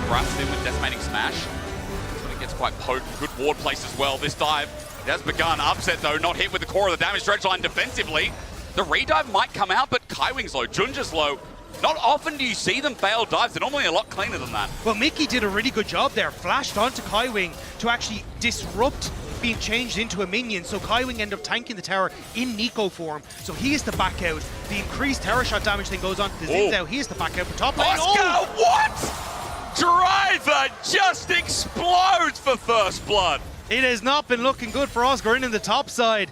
scraps in with Decimating Smash. But it gets quite potent. Good ward place as well. This dive, it has begun. Upset though, not hit with the core of the damage stretch line defensively. The redive might come out, but Kaiwing's low, JunJia's low. Not often do you see them fail dives. They're normally a lot cleaner than that. Well, Mikyx did a really good job there. Flashed onto Kaiwing to actually disrupt being changed into a minion. So Kaiwing ended up tanking the tower in Nico form. So he has to back out. The increased tower shot damage then goes on to the Zins out. He has to back out for top lane. Oscar, what? Driver just explodes for first blood. It has not been looking good for Oscarinin in the top side.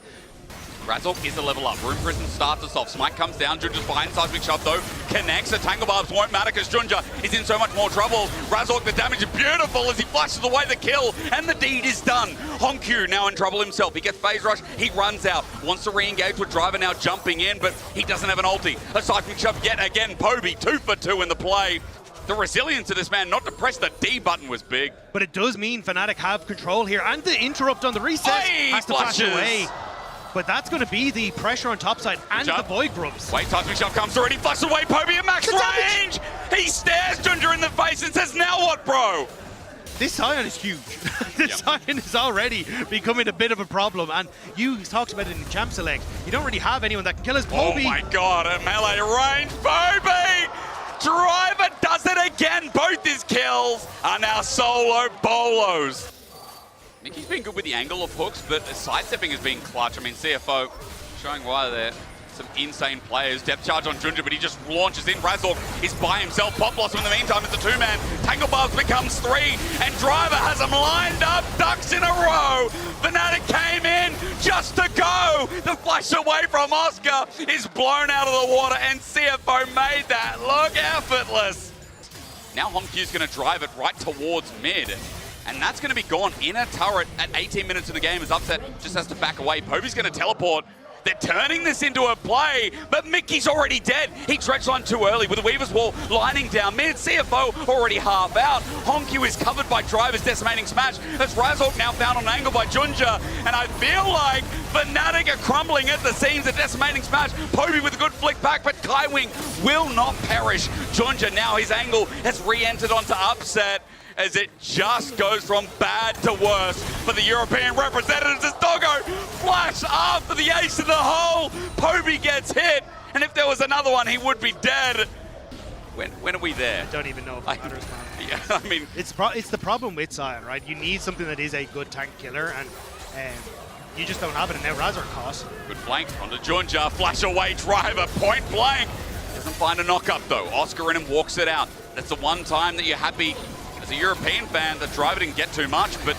Razork is a level up. Room Prison starts us off. Smite comes down. JunJia's behind Seismic Shove though. Connects. The Tangle Barbs won't matter because JunJia is in so much more trouble. Razork, the damage is beautiful as he flashes away the kill. And the deed is done. HongQ now in trouble himself. He gets phase rush. He runs out. Wants to re-engage with Driver now jumping in, but he doesn't have an ulti. A Seismic Shove yet again. Poby 2 for 2 in the play. The resilience of this man not to press the D button was big. But it does mean Fnatic have control here. And the interrupt on the reset has to flash away. But that's going to be the pressure on top side and the Void Grubs. Wait, Seismic Shove comes already, flashes away, Poby at max range! He stares JunJia in the face and says, now what, bro? This Sion is huge. This Sion is already becoming a bit of a problem. And you talked about it in Champ Select. You don't really have anyone that can kill us. Poby. Oh my god, a melee range, Poby! Driver does it again, both his kills are now solo bolos. Mikyx's been good with the angle of hooks, but sidestepping has been clutch. I mean, CFO showing why they're some insane players. Depth charge on JunJia, but he just launches in. Razork is by himself. Pop Blossom in the meantime, it's a 2-man. Tangle Barbs becomes 3, and Driver has them lined up, ducks in a row. Fnatic came in just to go. The flash away from Oscar is blown out of the water, and CFO made that look effortless. Now HongQ's going to drive it right towards mid. And that's going to be gone in a turret at 18 minutes of the game as Upset just has to back away. Poby's going to teleport. They're turning this into a play, but Mikyx's already dead. He dredged on too early with the Weaver's Wall lining down mid. CFO already half out. HongQ is covered by Driver's Decimating Smash. That's Razork now found on an angle by JunJia. And I feel like Fnatic are crumbling at the seams of Decimating Smash. Poby with a good flick back, but Kaiwing will not perish. JunJia now, his angle has re-entered onto Upset, as it just goes from bad to worse for the European representatives as Doggo flash after the ace in the hole. Poby gets hit, and if there was another one, he would be dead. When are we there? I don't even know if it matters, man. Yeah, I mean... It's the problem with Sion, right? You need something that is a good tank killer, and you just don't have it, and now Razork costs. Good flank onto JunJia, flash away Driver, point blank. Doesn't find a knock-up, though. Oscarinin walks it out. That's the one time that you're happy as a European fan that Driver didn't get too much, but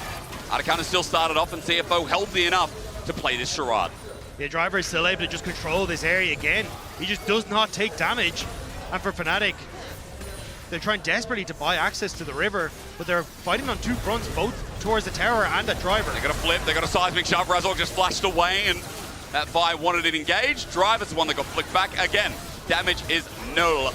Atacana still started off and CFO healthy enough to play this charade. The Driver is still able to just control this area again. He just does not take damage. And for Fnatic, they're trying desperately to buy access to the river, but they're fighting on two fronts, both towards the tower and the Driver. They got a flip, they got a Seismic Shove. Razork just flashed away, and that Vi wanted it engaged. Driver's the one that got flicked back. Again, damage is null.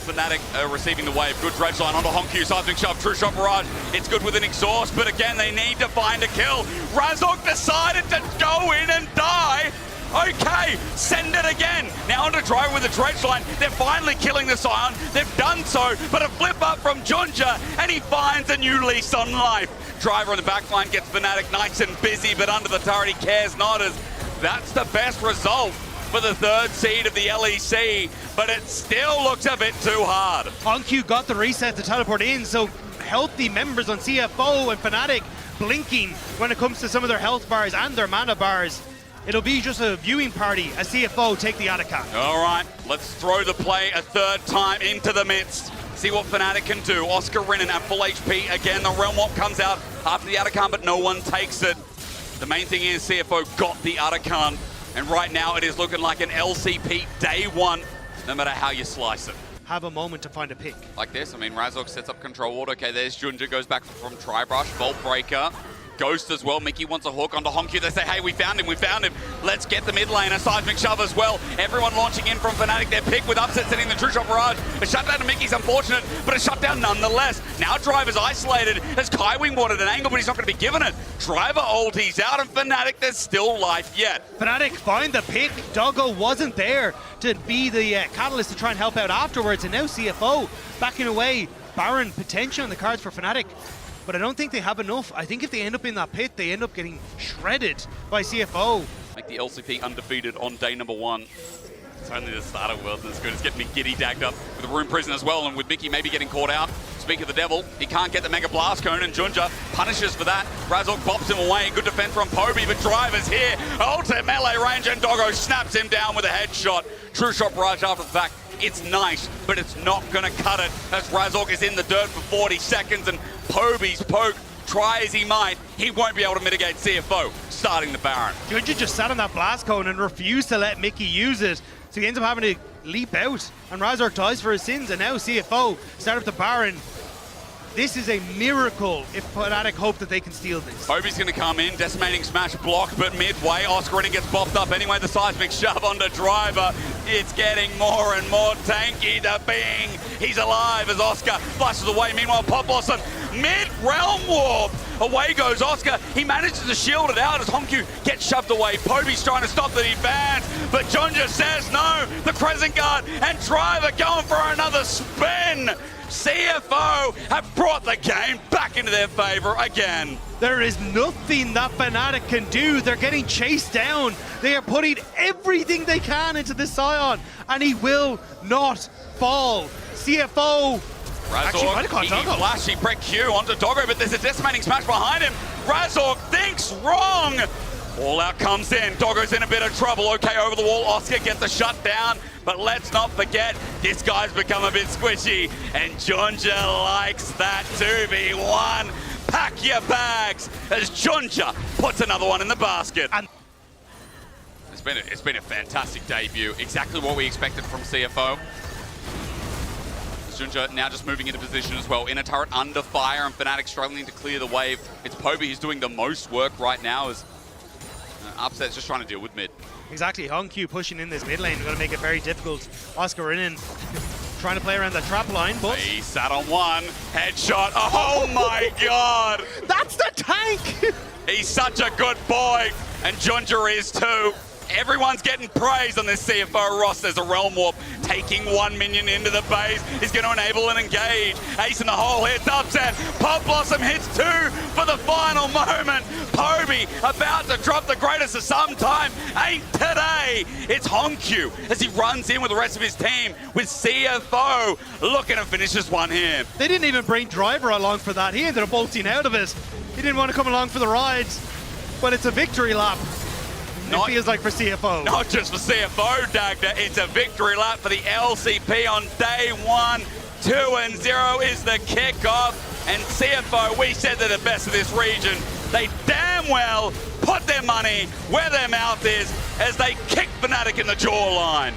Fnatic receiving the wave. Good dredge line onto HongQ. Seismic Shove, True Shot Barrage. It's good with an exhaust, but again, they need to find a kill. Razork decided to go in and die. Okay, send it again. Now onto Driver with the dredge line. They're finally killing the Sion. They've done so, but a flip up from JunJia, and he finds a new lease on life. Driver on the back line gets Fnatic nice and busy, but under the turret, he cares not, as that's the best result for the third seed of the LEC, but it still looks a bit too hard. HongQ got the reset to teleport in, so healthy members on CFO and Fnatic blinking when it comes to some of their health bars and their mana bars. It'll be just a viewing party as CFO take the Atacama. All right, let's throw the play a third time into the midst. See what Fnatic can do. Oscarinin at full HP. Again, the Realm Walk comes out after the Atacama, but no one takes it. The main thing is CFO got the Atacama, and right now it is looking like an LCP day one, no matter how you slice it. Have a moment to find a pick. Like this, I mean, Razork sets up control ward. Okay, there's JunJia, goes back from Tribrush, Vault Breaker. Ghost as well. Mikyx wants a hook onto HongQ. They say, hey, we found him. Let's get the mid lane. A Seismic Shove as well. Everyone launching in from Fnatic. Their pick with Upset setting the True Shot Barrage. A shutdown to Mikyx, unfortunate, but a shutdown nonetheless. Now Driver's isolated as Kaiwing wanted an angle, but he's not going to be given it. Driver ulti's out, and Fnatic, there's still life yet. Fnatic find the pick. Doggo wasn't there to be the catalyst to try and help out afterwards, and now CFO backing away Baron potential on the cards for Fnatic, but I don't think they have enough. I think if they end up in that pit, they end up getting shredded by CFO. Make the LCP undefeated on day number 1. It's only the start of Worlds that's good. It's getting me giddy dagged up with the Rune Prison as well, and with Mikyx maybe getting caught out. Speak of the devil, he can't get the Mega Blast Cone, and JunJia punishes for that. Razork bops him away. Good defense from Poby, but Driver's here. Ultimate melee range, and Doggo snaps him down with a headshot. True shot barrage after the fact. It's nice, but it's not going to cut it as Razork is in the dirt for 40 seconds, and Poby's poke, try as he might, he won't be able to mitigate CFO, starting the Baron. JunJia just sat on that blast cone and refused to let Mikyx use it, so he ends up having to leap out, and Razork dies for his sins, and now CFO start up the Baron. This is a miracle if Fnatic hope that they can steal this. Poby's going to come in, decimating smash block, but midway, Oscarinin gets bopped up anyway. The seismic shove onto Driver. It's getting more and more tanky. The Bing, he's alive as Oscar flushes away. Meanwhile, Pop Blossom, mid-realm warp. Away goes Oscar. He manages to shield it out as HongQ gets shoved away. Poby's trying to stop the advance, but JunJia says no. The Crescent Guard and Driver going for another spin. CFO have brought the game back into their favor again. There is nothing that Fnatic can do. They're getting chased down. They are putting everything they can into this Scion, and he will not fall. CFO. Razork, he flashy break Q onto Doggo, but there's a decimating smash behind him. Razork thinks wrong. All out comes in. Doggo's in a bit of trouble. Okay, over the wall. Oscar gets a shutdown. But let's not forget, this guy's become a bit squishy. And JunJia likes that 2v1. Pack your bags as JunJia puts another one in the basket. And it's been a fantastic debut. Exactly what we expected from CFO. JunJia now just moving into position as well. In a turret under fire, and Fnatic struggling to clear the wave. It's Poby who's doing the most work right now as Upset's just trying to deal with mid. Exactly, HongQ pushing in this mid lane, going to make it very difficult. Oscarinin trying to play around that trap line, but... He sat on one, headshot, oh my god! That's the tank! He's such a good boy, and JunJia is too. Everyone's getting praise on this CFO roster. There's a Realm Warp taking one minion into the base. He's going to enable an engage. Ace in the hole hits Upset. Pop Blossom hits 2 for the final moment. Poby about to drop the greatest of some time. Ain't today. It's HongQ as he runs in with the rest of his team with CFO looking to finish this one here. They didn't even bring Driver along for that. He ended up bolting out of it. He didn't want to come along for the rides, but it's a victory lap. It feels like for CFO. Not just for CFO, Dagda. It's a victory lap for the LCP on day 1. 2-0 is the kickoff. And CFO, we said they're the best of this region. They damn well put their money where their mouth is as they kick Fnatic in the jawline.